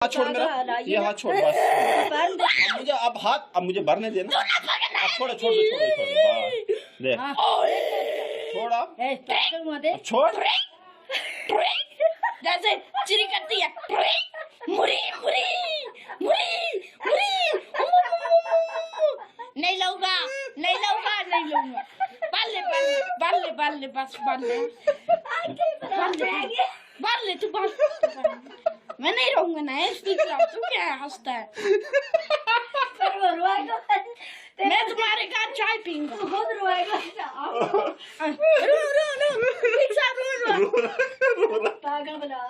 हाथ छोड़ मेरा, ये हाथ छोड़ बस। मुझे अब मुझे भरने देना। अब छोड़ छोड़ दो छोड़ दे छोड़ा छोड़ जैसे चिरी करती है मुरी मुरी मुरी मुरी नहीं लूंगा नहीं लूंगा नहीं लूंगा बल्ले बल्ले बल्ले बल्ले बस बल्ले बल्ले तू बल्ले मैं नहीं रहूंगा ना तू क्या हंसता है मैं तुम्हारे घर चाय पीऊंगा पागल बना